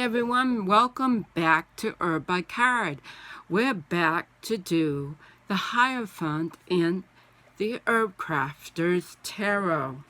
everyone, welcome back to Herb by Card. We're back to do the Heirophant in the Herb Crafter's Tarot.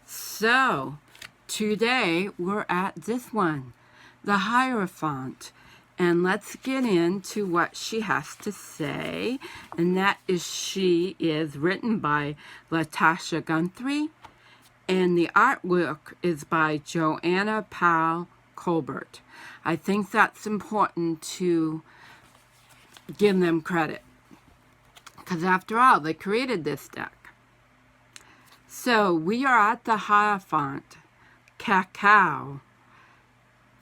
So, today we're at this one, the Heirophant. And let's get into what she has to say. And that is she is written by Latasha Guthrie. And the artwork is by Joanna Powell Colbert. I think that's important to give them credit, because after all, they created this deck. So we are at the Heirophant, Cacao,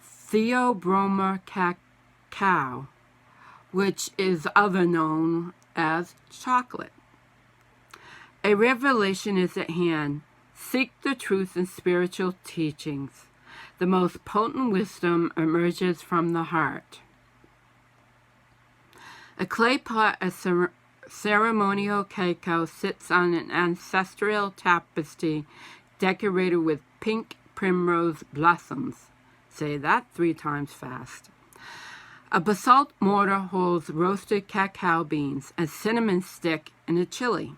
Theobroma Cacao, which is other known as chocolate. A revelation is at hand. Seek the truth in spiritual teachings. The most potent wisdom emerges from the heart. A clay pot of ceremonial cacao sits on an ancestral tapestry decorated with pink primrose blossoms. Say that 3 times fast. A basalt mortar holds roasted cacao beans, a cinnamon stick, and a chili.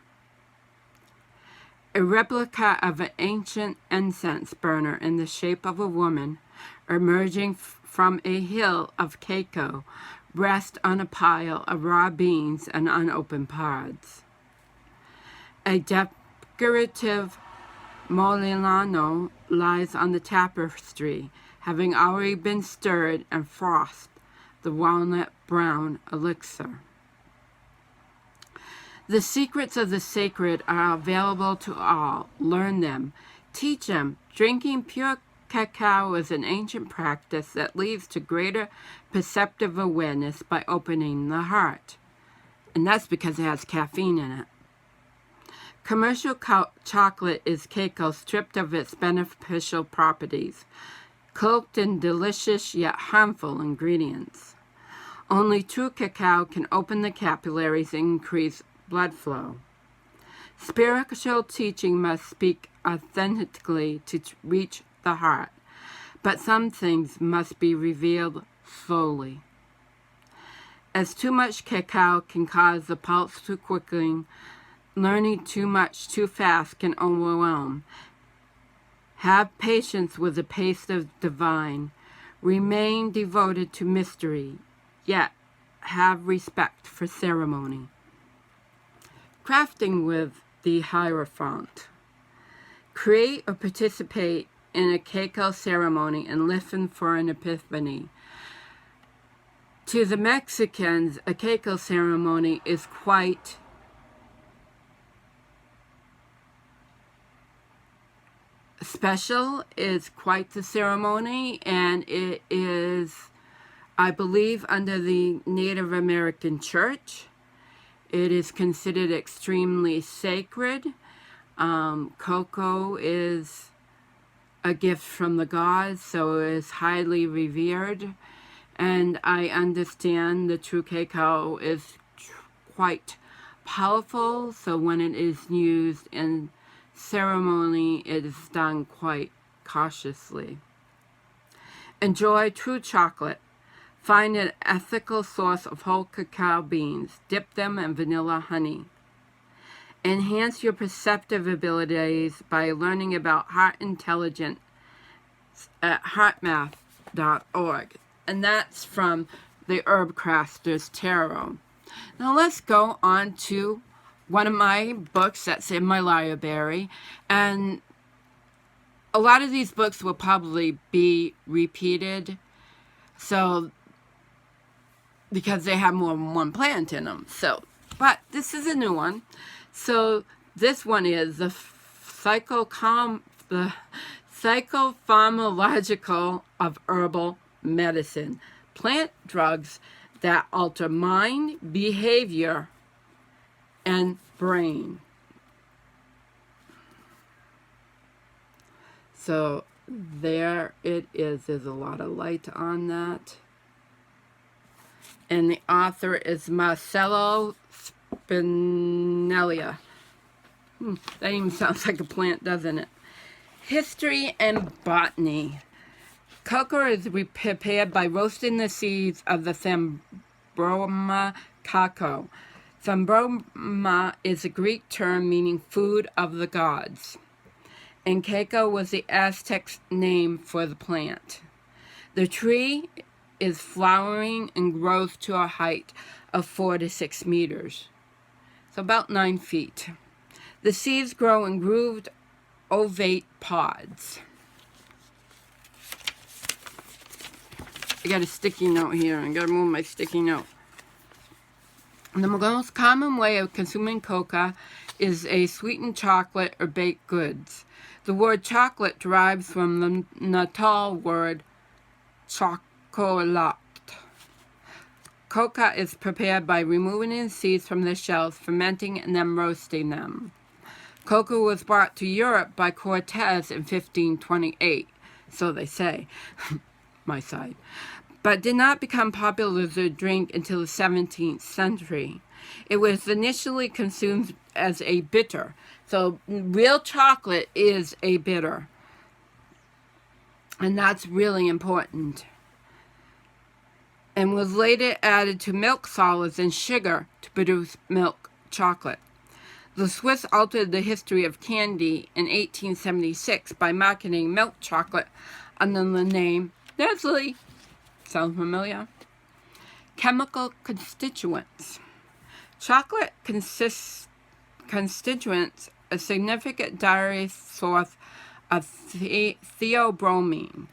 A replica of an ancient incense burner in the shape of a woman emerging from a hill of cacao rests on a pile of raw beans and unopened pods. A decorative molino lies on the tapestry, having already been stirred and frothed, the walnut brown elixir. The secrets of the sacred are available to all. Learn them. Teach them. Drinking pure cacao is an ancient practice that leads to greater perceptive awareness by opening the heart. And that's because it has caffeine in it. Commercial chocolate is cacao stripped of its beneficial properties, cloaked in delicious yet harmful ingredients. Only true cacao can open the capillaries and increase blood flow. Spiritual teaching must speak authentically to reach the heart, but some things must be revealed slowly. As too much cacao can cause the pulse to quicken, learning too much too fast can overwhelm. Have patience with the pace of divine. Remain devoted to mystery, yet have respect for ceremony. Crafting with the Heirophant. Create or participate in a cacao ceremony and listen for an epiphany. To the Mexicans, a cacao ceremony is quite special. It's quite the ceremony, and it is, I believe, under the Native American Church. It is considered extremely sacred. Cocoa is a gift from the gods, so it is highly revered. And I understand the true cacao is quite powerful, so when it is used in ceremony, it is done quite cautiously. Enjoy true chocolate. Find an ethical source of whole cacao beans. Dip them in vanilla honey. Enhance your perceptive abilities by learning about heart intelligence at heartmath.org. And that's from the Herb Crafter's Tarot. Now let's go on to one of my books that's in my library. And a lot of these books will probably be repeated. So because they have more than one plant in them. So, but this is a new one. So this one is the psychopharmacological of herbal medicine. Plant drugs that alter mind, behavior, and brain. So there it is. There's a lot of light on that. And the author is Marcello Spinelli. That even sounds like a plant, doesn't it? History and botany. Cocoa is prepared by roasting the seeds of the Thambroma cacao. Thambroma is a Greek term meaning food of the gods, and cacao was the Aztec name for the plant. The tree is flowering and grows to a height of 4 to 6 meters, so about 9 feet. The seeds grow in grooved ovate pods. I got a sticky note here. I gotta move my sticky note. The most common way of consuming coca is a sweetened chocolate or baked goods. The word chocolate derives from the Natal word chocolat. Coca is prepared by removing the seeds from the shells, fermenting, and then roasting them. Coca was brought to Europe by Cortez in 1528, so they say, my side, but did not become popular as a drink until the 17th century. It was initially consumed as a bitter. So real chocolate is a bitter. And that's really important. And was later added to milk solids and sugar to produce milk chocolate. The Swiss altered the history of candy in 1876 by marketing milk chocolate under the name Nestle. Sound familiar? Chemical constituents. Chocolate constituents a significant dairy source of theobromine.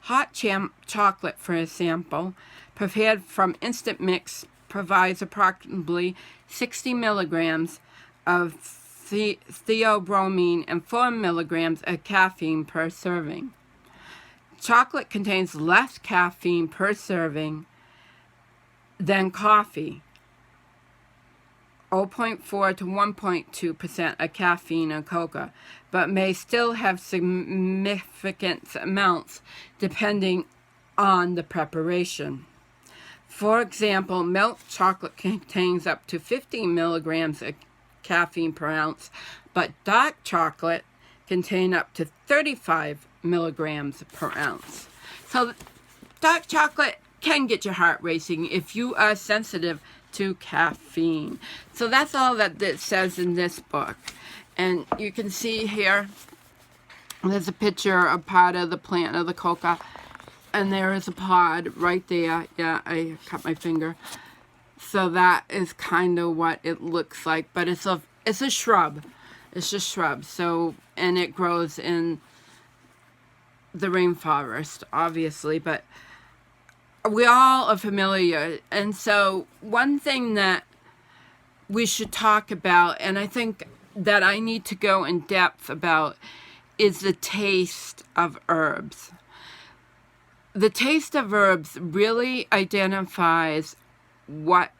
Hot chocolate, for example, prepared from instant mix, provides approximately 60 milligrams of theobromine and 4 milligrams of caffeine per serving. Chocolate contains less caffeine per serving than coffee, 0.4 to 1.2% of caffeine in cocoa, but may still have significant amounts depending on the preparation. For example, milk chocolate contains up to 15 milligrams of caffeine per ounce, but dark chocolate contains up to 35 milligrams per ounce. So dark chocolate can get your heart racing if you are sensitive to caffeine. So that's all that it says in this book. And you can see here, there's a picture of part of the plant of the coca. And there is a pod right there. Yeah, I cut my finger. So that is kind of what it looks like. But it's a shrub. It's a shrub. So, and it grows in the rainforest, obviously, but we all are familiar. And so one thing that we should talk about, and I think that I need to go in depth about, is the taste of herbs. The taste of herbs really identifies what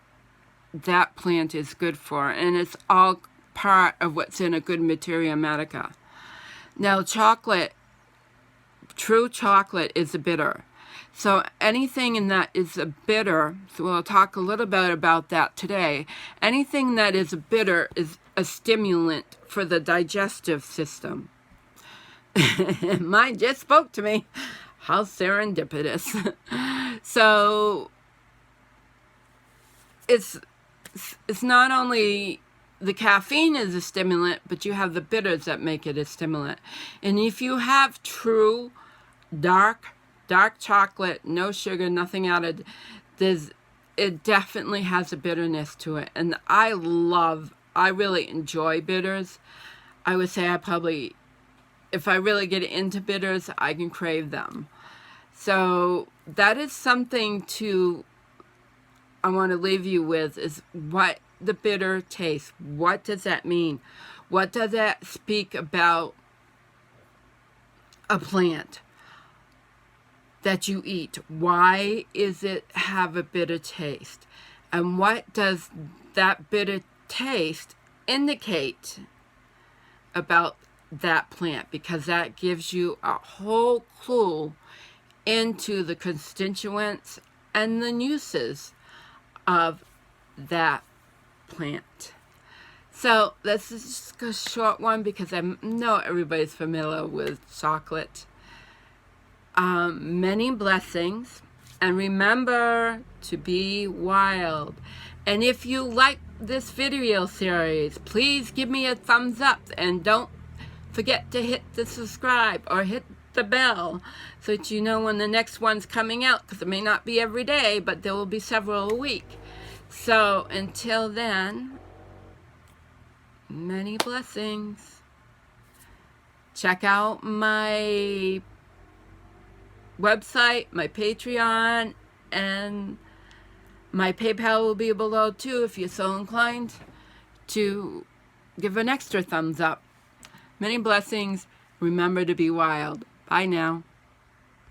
that plant is good for, and it's all part of what's in a good materia medica. Now, chocolate, true chocolate is a bitter. So anything in that is a bitter, so we'll talk a little bit about that today. Anything that is a bitter is a stimulant for the digestive system. Mine just spoke to me. How serendipitous. So it's not only the caffeine is a stimulant, but you have the bitters that make it a stimulant. And if you have true dark chocolate, no sugar, nothing added, it definitely has a bitterness to it. And I really enjoy bitters. I would say if I really get into bitters, I can crave them. So that is something I want to leave you with, is what the bitter taste. What does that mean? What does that speak about a plant that you eat? Why is it have a bitter taste? And what does that bitter taste indicate about that plant? Because that gives you a whole clue into the constituents and the uses of that plant. So this is just a short one because I know everybody's familiar with chocolate. Many blessings. And remember to be wild. And if you like this video series, please give me a thumbs up. And don't forget to hit the subscribe or hit the bell so that you know when the next one's coming out, because it may not be every day, but there will be several a week. So until then, many blessings. Check out my website, my Patreon, and my PayPal will be below too if you're so inclined to give an extra thumbs up. Many blessings. Remember to be wild. Bye now.